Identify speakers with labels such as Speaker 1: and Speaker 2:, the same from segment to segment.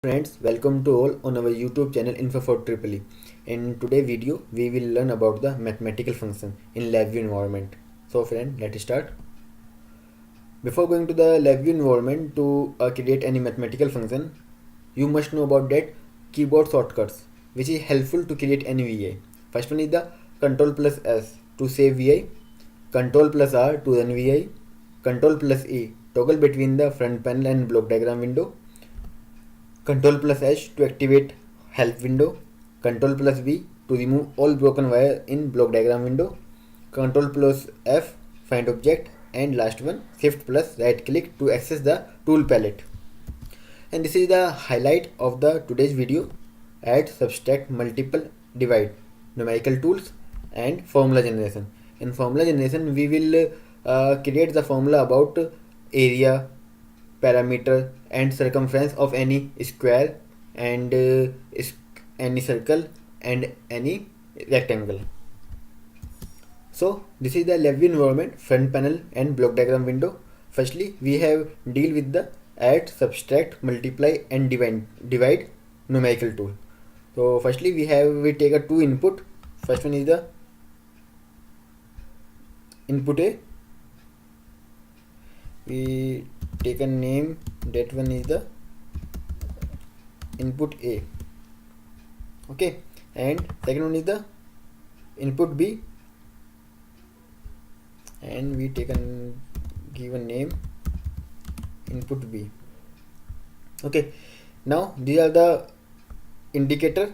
Speaker 1: Friends, welcome to all on our YouTube channel Info for Triple E. In today's video, we will learn about the mathematical function in LabVIEW environment. So friend, let's start. Before going to the LabVIEW environment to create any mathematical function, you must know about that keyboard shortcuts, which is helpful to create any VI. First one is the Ctrl plus S to save VI, Ctrl plus R to run VI, Ctrl plus E toggle between the front panel and block diagram window, Ctrl plus H to activate help window, Ctrl plus V to remove all broken wire in block diagram window, Ctrl plus F find object, and last one Shift plus right click to access the tool palette. And this is the highlight of the today's video: add, subtract, multiple, divide, numerical tools, and formula generation. In formula generation, we will create the formula about area, parameter, and circumference of any square and any circle and any rectangle. So this is the LabVIEW environment, front panel and block diagram window. Firstly, we have deal with the add, subtract, multiply, and divide numerical tool. So firstly, we take a two input. First one is the input A. We take a name, that one is the input A. Okay, and second one is the input B, and we take and give a name input B. Okay, now these are the indicator,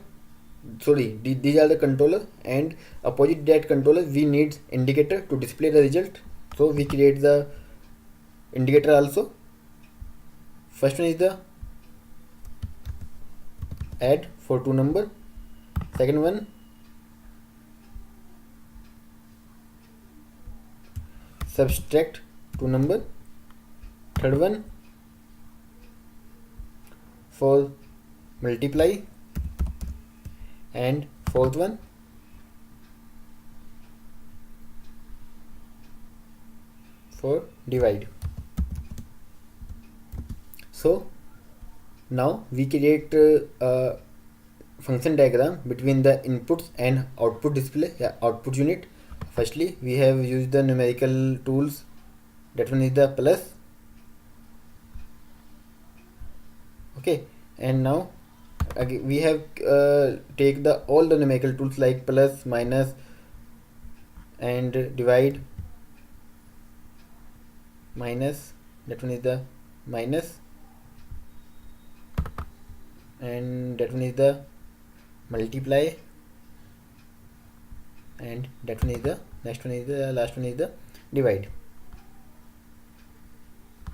Speaker 1: these are the controller, and opposite that controller we need indicator to display the result. So we create the indicator also. First one is the add for two number, second one subtract two number, third one for multiply, and fourth one for divide. So now we create a function diagram between the inputs and output display, output unit. Firstly, we have used the numerical tools, that one is the plus. Okay, and now again we have take the all the numerical tools like plus, minus, and divide, minus, that one is the minus, and that one is the multiply, and that one is the next one is the last one is the divide.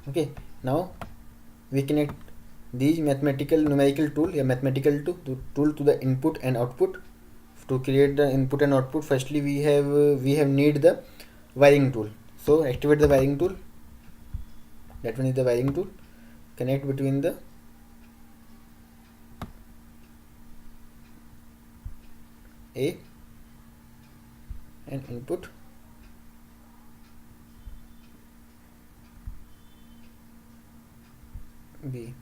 Speaker 1: Okay, now we connect these mathematical numerical tool, mathematical tool to the input and output. To create the input and output, firstly we have need the wiring tool. So activate the wiring tool, that one is the wiring tool. Connect between the A and input B.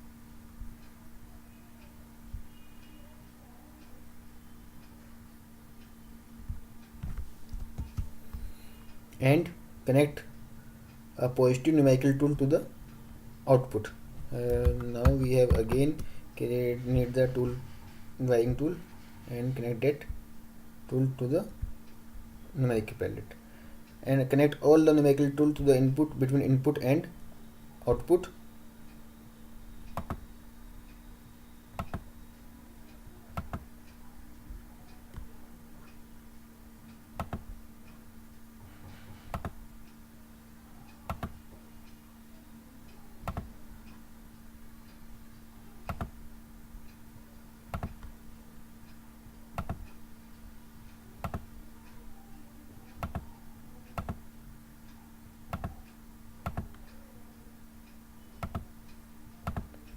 Speaker 1: And connect a positive numerical tool to the output. Now we have again need the tool wiring tool and connect that tool to the numerical palette, and connect all the numerical tool to the input between input and output.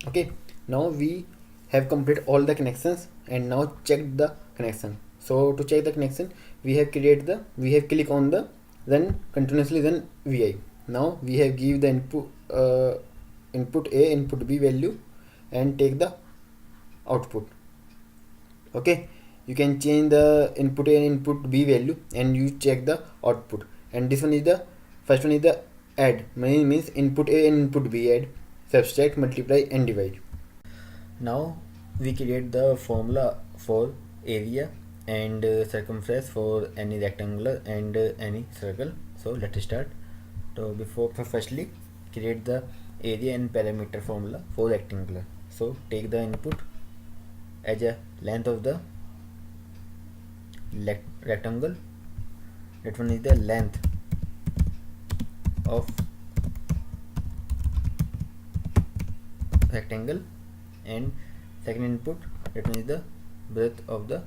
Speaker 1: Okay, now we have completed all the connections, and now check the connection. So to check the connection, we have click on the then continuously then VI. Now we have give the input A, input B value, and take the output. Okay, you can change the input A and input B value and you check the output. And this one is the first one is the add, means input A and input B, add, subtract, multiply and divide. Now we create the formula for area and circumference for any rectangular and any circle. So let's start. So firstly create the area and perimeter formula for rectangular. So take the input as a length of the rectangle. That one is the length of rectangle, and second input, that one is the breadth of the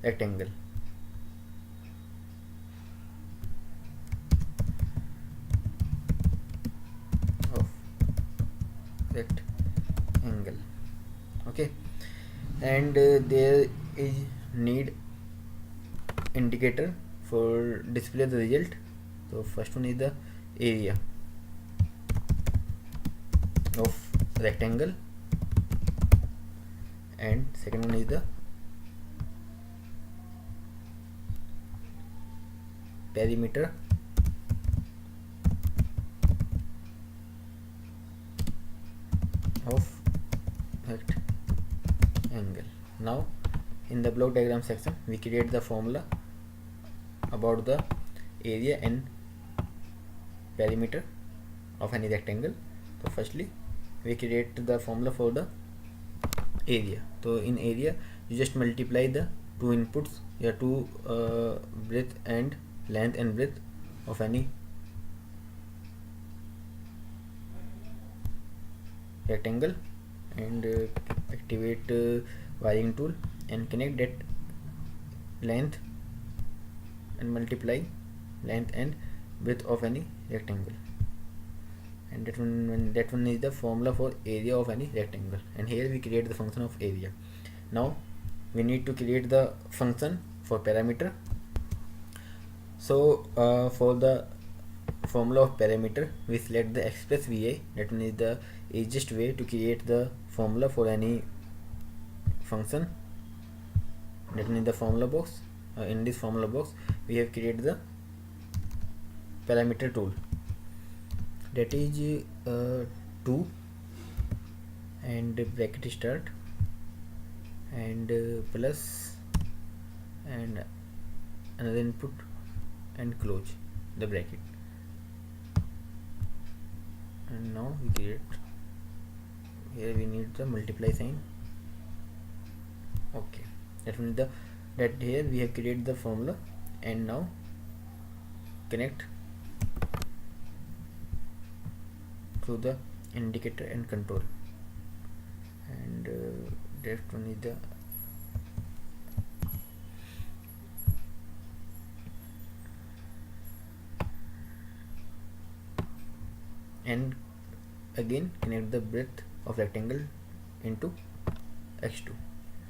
Speaker 1: rectangle. Of rectangle. Okay, and there is need indicator for display the result. So first one is the area of rectangle, and second one is the perimeter of rectangle. Now in the block diagram section we create the formula about the area and perimeter of any rectangle. So firstly we create the formula for the area. So in area you just multiply the two inputs, two breadth and length and breadth of any rectangle, and activate wiring tool and connect that length and multiply length and breadth of any rectangle. And that one is the formula for area of any rectangle, and here we create the function of area. Now we need to create the function for perimeter. So for the formula of perimeter we select the express VA. That one is the easiest way to create the formula for any function. That one is the formula box. In this formula box we have created the parameter tool, that is 2 and bracket start and plus and another input and close the bracket. And now we create, here we need the multiply sign. Okay, that means that here we have created the formula, and now connect to the indicator and control, and that one is the and again connect the breadth of rectangle into x2.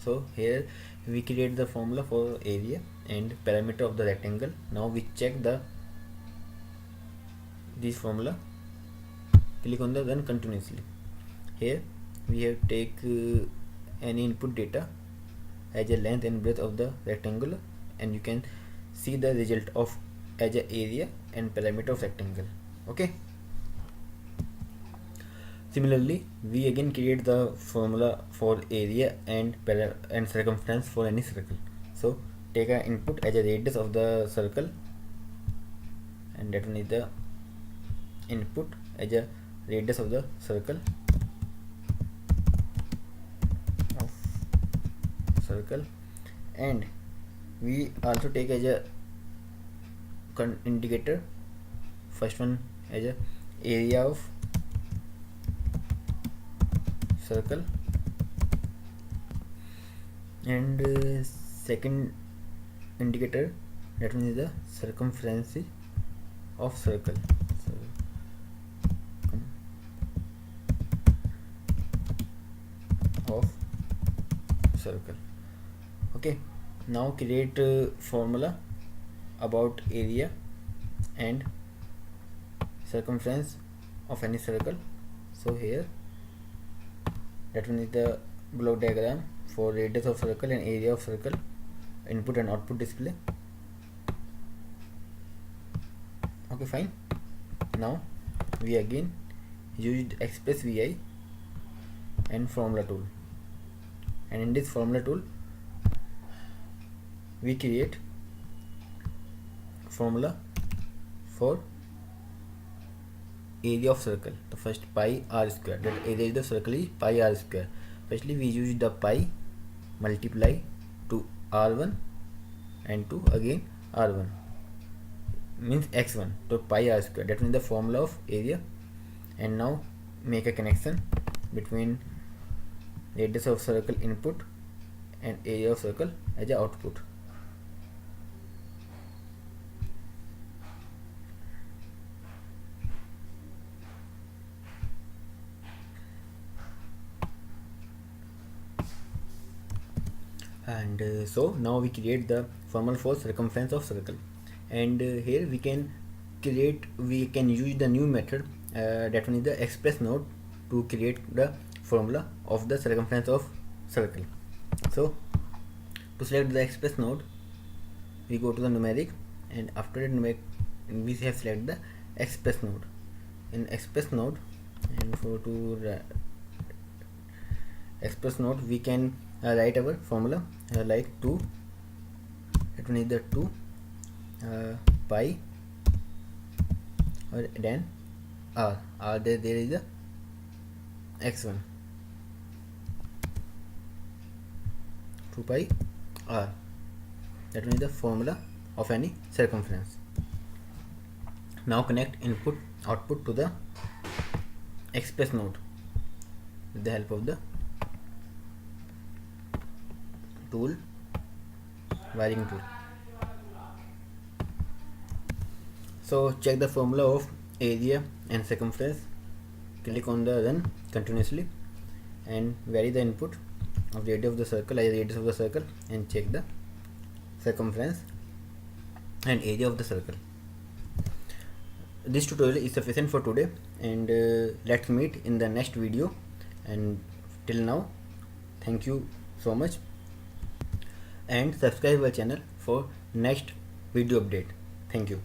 Speaker 1: So here we create the formula for area and perimeter of the rectangle. Now we check this formula, click on the run continuously. Here we have take any input data as a length and breadth of the rectangle, and you can see the result of as a area and perimeter of rectangle. Okay, similarly we again create the formula for area and circumference for any circle. So take an input as a radius of the circle, and that one is the input as a radius of the circle and we also take as a indicator, first one as a area of circle, and second indicator, that one is the circumference of circle. Of circle. Okay, now create formula about area and circumference of any circle. So here that one is the block diagram for radius of circle and area of circle, input and output display. Okay, fine. Now we again used express vi and formula tool, and in this formula tool we create formula for area of circle. The first pi r square, that area of the circle is pi r square. Firstly we use the pi multiply to r1 and to again r1 means x1, so pi r square, that means the formula of area. And now make a connection between radius of circle input and area of circle as a output. And so now we create the formula for circumference of circle, and here we can use the new method, that one is the express node, to create the formula of the circumference of circle. So to select the express node, we go to the numeric, and after that we have select the express node. In express node, and for to express node we can write our formula like 2, that one is the 2 pi, or then r there is the x1, 2 pi r, that one is the formula of any circumference. Now connect input output to the express node with the help of the tool, wiring tool. So check the formula of area and circumference, click on the run continuously, and vary the input of the radius of the circle and check the circumference and area of the circle. This tutorial is sufficient for today, and let's meet in the next video. And till now, thank you so much, and subscribe our channel for next video update. Thank you.